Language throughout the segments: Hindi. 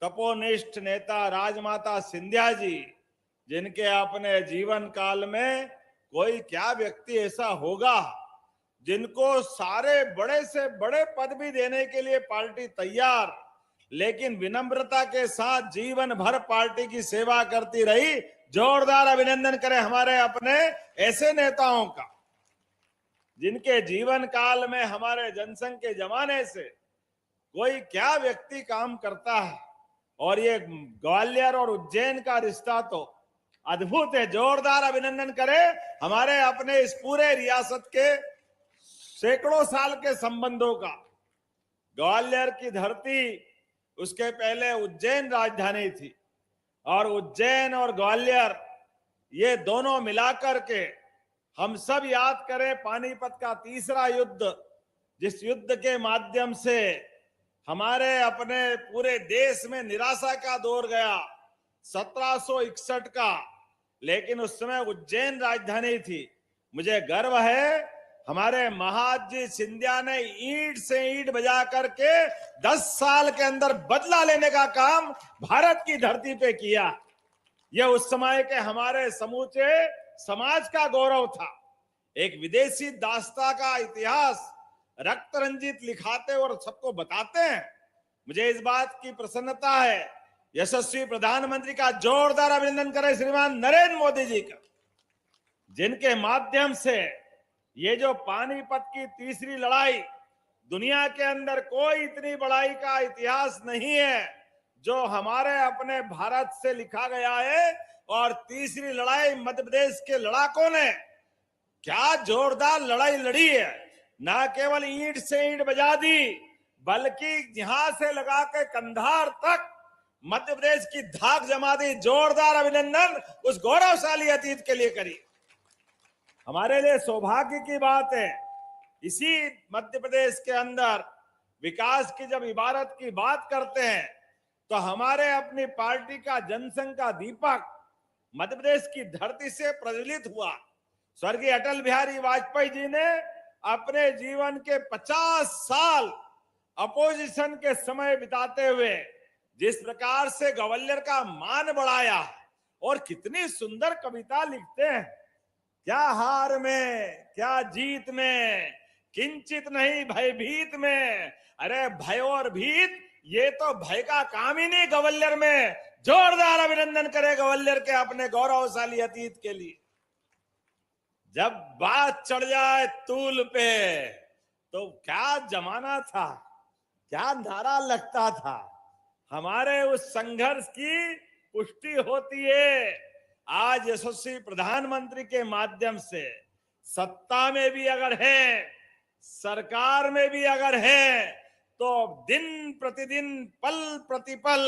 तपोनिष्ठ नेता राजमाता सिंधिया जी, जिनके अपने जीवन काल में कोई क्या व्यक्ति ऐसा होगा जिनको सारे बड़े से बड़े पद भी देने के लिए पार्टी तैयार, लेकिन विनम्रता के साथ जीवन भर पार्टी की सेवा करती रही। जोरदार अभिनंदन करें हमारे अपने ऐसे नेताओं का, जिनके जीवन काल में हमारे जनसंघ के जमाने से कोई क्या व्यक्ति काम करता है। और ये ग्वालियर और उज्जैन का रिश्ता तो अद्भुत है। जोरदार अभिनंदन करें हमारे अपने इस पूरे रियासत के सैकड़ों साल के संबंधों का। ग्वालियर की धरती, उसके पहले उज्जैन राजधानी थी, और उज्जैन और ग्वालियर ये दोनों मिलाकर के हम सब याद करें पानीपत का तीसरा युद्ध, जिस युद्ध के माध्यम से हमारे अपने पूरे देश में निराशा का दौर गया 1761 का, लेकिन उस समय उज्जैन राजधानी थी। मुझे गर्व है हमारे महाजी सिंधिया ने ईंट से ईंट बजा करके 10 साल के अंदर बदला लेने का काम भारत की धरती पे किया। यह उस समय के हमारे समूचे समाज का गौरव था। एक विदेशी दास्ता का इतिहास रक्त रंजित लिखाते और सबको बताते हैं। मुझे इस बात की प्रसन्नता है, यशस्वी प्रधानमंत्री का जोरदार अभिनंदन करें श्रीमान नरेंद्र मोदी जी का, जिनके माध्यम से ये जो पानीपत की तीसरी लड़ाई, दुनिया के अंदर कोई इतनी बड़ाई का इतिहास नहीं है जो हमारे अपने भारत से लिखा गया है। और तीसरी लड़ाई मध्य प्रदेश के लड़ाकों ने क्या जोरदार लड़ाई लड़ी है। ना केवल ईंट से ईंट बजा दी, बल्कि यहां से लगा के कंधार तक मध्य प्रदेश की धाक जमा दी। जोरदार अभिनंदन उस गौरवशाली अतीत के लिए करिए। हमारे लिए सौभाग्य की बात है, इसी मध्य प्रदेश के अंदर विकास की जब इबारत की बात करते हैं तो हमारे अपनी पार्टी का जनसंघ का दीपक मध्य प्रदेश की धरती से प्रज्वलित हुआ। स्वर्गीय अटल बिहारी वाजपेयी जी ने अपने जीवन के 50 साल अपोजिशन के समय बिताते हुए जिस प्रकार से ग्वालियर का मान बढ़ाया, और कितनी सुंदर कविता लिखते हैं, क्या हार में क्या जीत में किंचित नहीं भयभीत में। अरे भय और भीत, ये तो भय का काम ही नहीं ग्वालियर में। जोरदार अभिनंदन करें ग्वालियर के अपने गौरवशाली अतीत के लिए। जब बात चढ़ जाए तूल पे तो क्या जमाना था, क्या नारा लगता था। हमारे उस संघर्ष की पुष्टि होती है आज यशस्वी प्रधानमंत्री के माध्यम से। सत्ता में भी अगर है, सरकार में भी अगर है, तो दिन प्रतिदिन पल प्रतिपल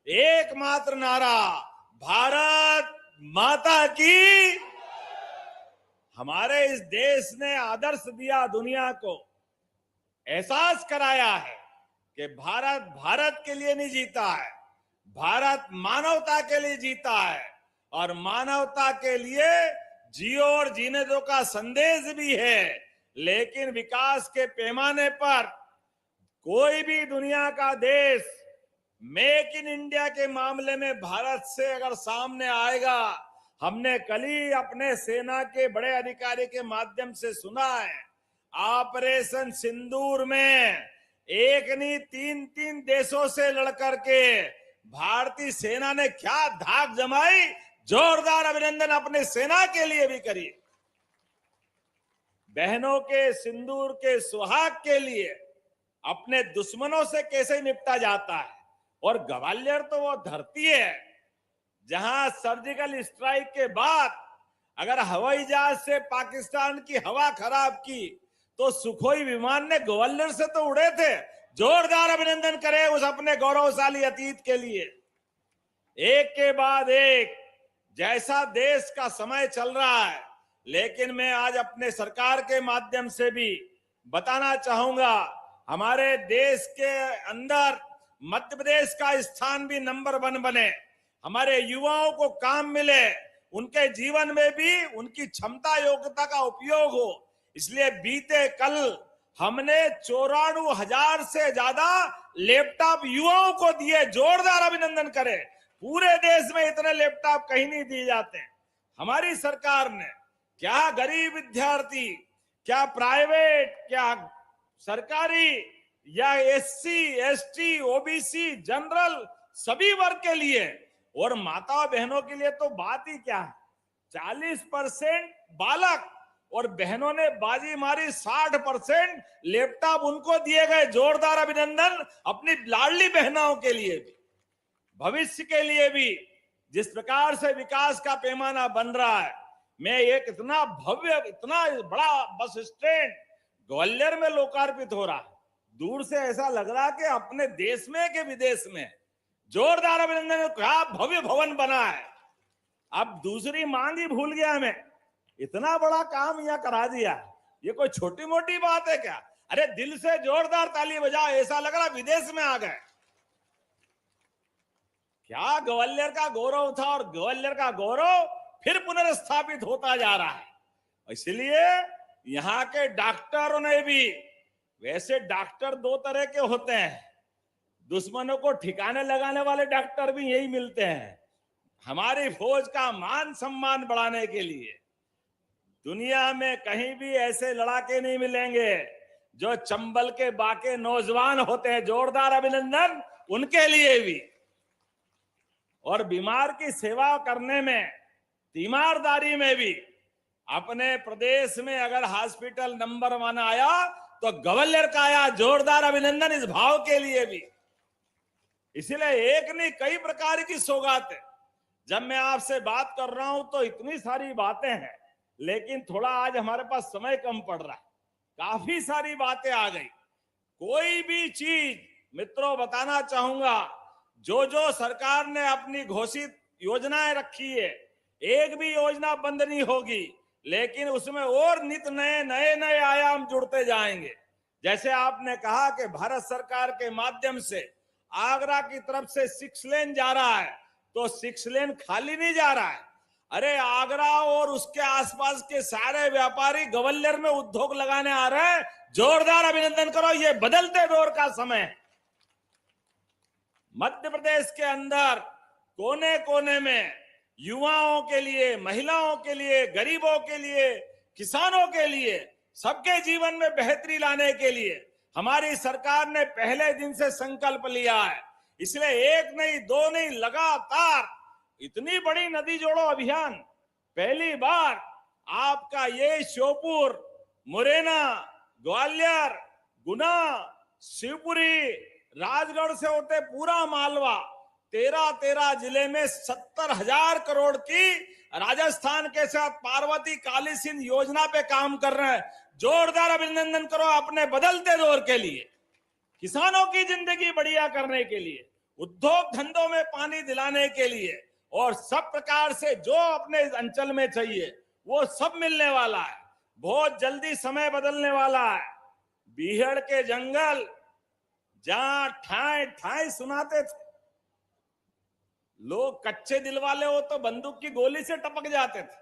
एकमात्र नारा भारत माता की। हमारे इस देश ने आदर्श दिया, दुनिया को एहसास कराया है कि भारत भारत के लिए नहीं जीता है, भारत मानवता के लिए जीता है, और मानवता के लिए जियो और जीने दो का संदेश भी है। लेकिन विकास के पैमाने पर कोई भी दुनिया का देश मेक इन इंडिया के मामले में भारत से अगर सामने आएगा, हमने कल ही अपने सेना के बड़े अधिकारी के माध्यम से सुना है, ऑपरेशन सिंदूर में एक नहीं 3 देशों से लड़कर के भारतीय सेना ने क्या धाक जमाई। जोरदार अभिनंदन अपने सेना के लिए भी करिए। बहनों के सिंदूर के सुहाग के लिए अपने दुश्मनों से कैसे निपटा जाता है। और ग्वालियर तो वो धरती है जहां सर्जिकल स्ट्राइक के बाद अगर हवाई जहाज से पाकिस्तान की हवा खराब की तो सुखोई विमान ने ग्वालियर से तो उड़े थे। जोरदार अभिनंदन करें उस अपने गौरवशाली अतीत के लिए। एक के बाद एक जैसा देश का समय चल रहा है, लेकिन मैं आज अपने सरकार के माध्यम से भी बताना चाहूंगा, हमारे देश के अंदर मध्य प्रदेश का स्थान भी नंबर 1 बने, हमारे युवाओं को काम मिले, उनके जीवन में भी उनकी क्षमता योग्यता का उपयोग हो। इसलिए बीते कल हमने 94,000 से ज्यादा लैपटॉप युवाओं को दिए, जोरदार अभिनंदन करें। पूरे देश में इतने लैपटॉप कहीं नहीं दिए जाते। हमारी सरकार ने क्या गरीब विद्यार्थी, क्या प्राइवेट, क्या सरकारी, या एससी, एसटी, ओबीसी, जनरल, सभी वर्ग के लिए, और माता बहनों के लिए तो बात ही क्या है। 40% बालक और बहनों ने बाजी मारी, 60% लैपटॉप उनको दिए गए। जोरदार अभिनंदन अपनी लाडली बहनों के लिए भी, भविष्य के लिए भी। जिस प्रकार से विकास का पैमाना बन रहा है, मैं एक इतना भव्य, इतना बड़ा बस स्टैंड ग्वालियर में लोकार्पित हो रहा है, दूर से ऐसा लग रहा कि अपने देश में कि विदेश में। जोरदार अभिनंदन। क्या भव्य भवन बना है। अब दूसरी मांग ही भूल गया मैं, इतना बड़ा काम यहां करा दिया। ये कोई छोटी मोटी बात है क्या? अरे दिल से जोरदार ताली बजाओ, ऐसा लग रहा विदेश में आ गए। क्या ग्वालियर का गौरव था, और ग्वालियर का गौरव फिर पुनर्स्थापित होता जा रहा है। इसलिए यहाँ के डॉक्टरों ने भी, वैसे डॉक्टर दो तरह के होते हैं, दुश्मनों को ठिकाने लगाने वाले डॉक्टर भी यही मिलते हैं। हमारी फौज का मान सम्मान बढ़ाने के लिए दुनिया में कहीं भी ऐसे लड़ाके नहीं मिलेंगे जो चंबल के बाके नौजवान होते हैं। जोरदार अभिनंदन उनके लिए भी। और बीमार की सेवा करने में, तीमारदारी में भी, अपने प्रदेश में अगर हॉस्पिटल नंबर 1 आया तो ग्वालियर का आया। जोरदार अभिनंदन इस भाव के लिए भी। इसलिए एक नहीं, कई प्रकार की सौगात है। जब मैं आपसे बात कर रहा हूं तो इतनी सारी बातें हैं, लेकिन थोड़ा आज हमारे पास समय कम पड़ रहा है। काफी सारी बातें आ गई। कोई भी चीज मित्रों बताना चाहूंगा, जो जो सरकार ने अपनी घोषित योजनाएं रखी है, एक भी योजना बंद नहीं होगी, लेकिन उसमें और नित नए नए नए आयाम जुड़ते जाएंगे। जैसे आपने कहा कि भारत सरकार के माध्यम से आगरा की तरफ से 6 लेन जा रहा है, तो 6 लेन खाली नहीं जा रहा है। अरे आगरा और उसके आसपास के सारे व्यापारी ग्वालियर में उद्योग लगाने आ रहे हैं। जोरदार अभिनंदन करो, ये बदलते दौर का समय है। मध्य प्रदेश के अंदर कोने कोने में युवाओं के लिए, महिलाओं के लिए, गरीबों के लिए, किसानों के लिए, सबके जीवन में बेहतरी लाने के लिए हमारी सरकार ने पहले दिन से संकल्प लिया है। इसलिए एक नहीं, दो नहीं, लगातार इतनी बड़ी नदी जोड़ो अभियान पहली बार आपका ये श्योपुर, मुरैना, ग्वालियर, गुना, शिवपुरी, राजगढ़ से होते पूरा मालवा, 13 जिले में 70,000 करोड़ की राजस्थान के साथ पार्वती काली सिंध योजना पे काम कर रहे हैं। जोरदार अभिनंदन करो अपने बदलते दौर के लिए, किसानों की जिंदगी बढ़िया करने के लिए, उद्योग धंधों में पानी दिलाने के लिए, और सब प्रकार से जो अपने अंचल में चाहिए वो सब मिलने वाला है। बहुत जल्दी समय बदलने वाला है। बीहड़ के जंगल जहां ठाए ठाए सुनाते थे, लोग कच्चे दिल वाले हो तो बंदूक की गोली से टपक जाते थे,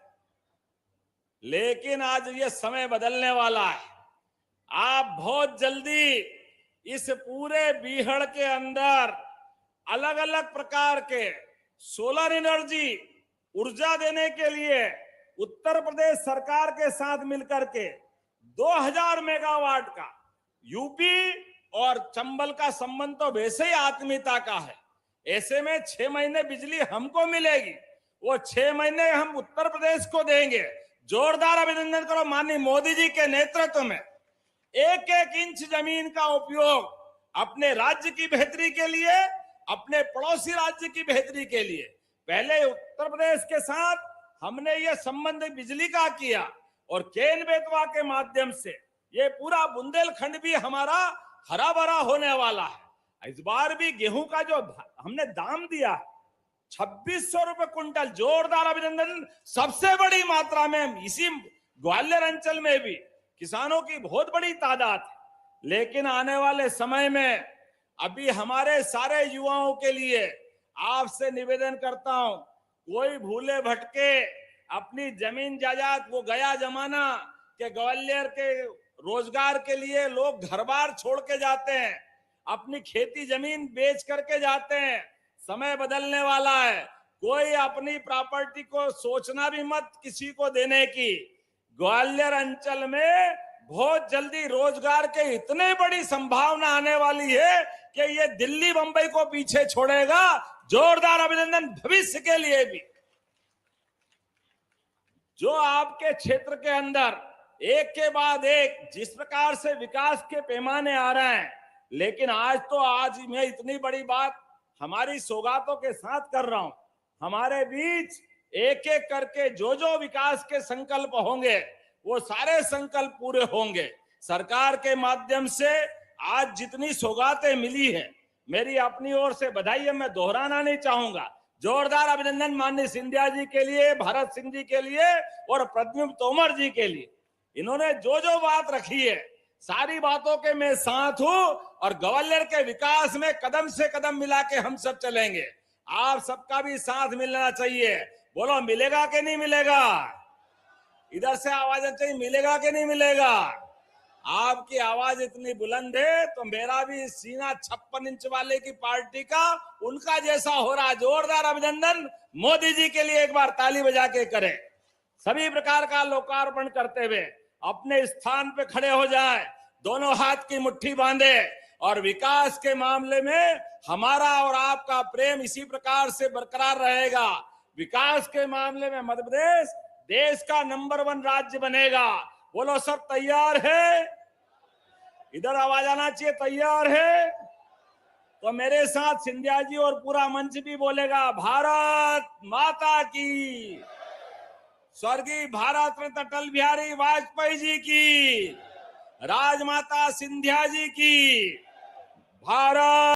लेकिन आज ये समय बदलने वाला है। आप बहुत जल्दी इस पूरे बीहड़ के अंदर अलग अलग प्रकार के सोलर एनर्जी ऊर्जा देने के लिए उत्तर प्रदेश सरकार के साथ मिलकर के 2000 मेगावाट का, यूपी और चंबल का संबंध तो वैसे ही आत्मीयता का है, ऐसे में 6 महीने बिजली हमको मिलेगी, वो 6 महीने हम उत्तर प्रदेश को देंगे। जोरदार अभिनंदन करो माननीय मोदी जी के नेतृत्व में। एक एक इंच जमीन का उपयोग अपने राज्य की बेहतरी के लिए, अपने पड़ोसी राज्य की बेहतरी के लिए। पहले उत्तर प्रदेश के साथ हमने ये संबंध बिजली का किया, और केन बेतवा के माध्यम से ये पूरा बुंदेलखंड भी हमारा हरा भरा होने वाला है। इस बार भी गेहूं का जो हमने दाम दिया 2600 रुपए क्विंटल, जोरदार अभिनंदन। सबसे बड़ी मात्रा में इसी ग्वालियर अंचल में भी किसानों की बहुत बड़ी तादाद है। लेकिन आने वाले समय में अभी हमारे सारे युवाओं के लिए आपसे निवेदन करता हूं, कोई भूले भटके अपनी जमीन जायदाद, वो गया जमाना कि ग्वालियर के रोजगार के लिए लोग घर बार छोड़ के जाते हैं। अपनी खेती जमीन बेच करके जाते हैं। समय बदलने वाला है, कोई अपनी प्रॉपर्टी को सोचना भी मत किसी को देने की। ग्वालियर अंचल में बहुत जल्दी रोजगार के इतने बड़ी संभावना आने वाली है कि ये दिल्ली बंबई को पीछे छोड़ेगा। जोरदार अभिनंदन भविष्य के लिए भी। जो आपके क्षेत्र के अंदर एक के बाद एक जिस प्रकार से विकास के पैमाने आ रहे हैं, लेकिन आज मैं इतनी बड़ी बात हमारी सौगातों के साथ कर रहा हूं। हमारे बीच एक एक करके जो जो विकास के संकल्प होंगे वो सारे संकल्प पूरे होंगे। सरकार के माध्यम से आज जितनी सौगातें मिली है, मेरी अपनी ओर से बधाई मैं दोहराना नहीं चाहूंगा। जोरदार अभिनंदन माननीय सिंधिया जी के लिए, भरत सिंह जी के लिए और प्रद्युम्न तोमर जी के लिए। इन्होंने जो जो बात रखी है सारी बातों के मैं साथ हूं और ग्वालियर के विकास में कदम से कदम मिला के हम सब चलेंगे। आप सबका भी साथ मिलना चाहिए। बोलो मिलेगा कि नहीं मिलेगा? इधर से आवाज चाहिए, मिलेगा कि नहीं मिलेगा? आपकी आवाज इतनी बुलंद है तो मेरा भी सीना 56 इंच वाले की पार्टी का उनका जैसा हो रहा। जोरदार अभिनंदन मोदी जी के लिए एक बार ताली बजा के करें। सभी प्रकार का लोकार्पण करते हुए अपने स्थान पे खड़े हो जाए, दोनों हाथ की मुट्ठी बांधे और विकास के मामले में हमारा और आपका प्रेम इसी प्रकार से बरकरार रहेगा। विकास के मामले में मध्य प्रदेश देश का नंबर 1 राज्य बनेगा। बोलो सब तैयार है? इधर आवाज आना चाहिए, तैयार है? तो मेरे साथ सिंधिया जी और पूरा मंच भी बोलेगा, भारत माता की, स्वर्गीय भारत रत्न अटल बिहारी वाजपेयी जी की, राजमाता सिंधिया जी की, भारत।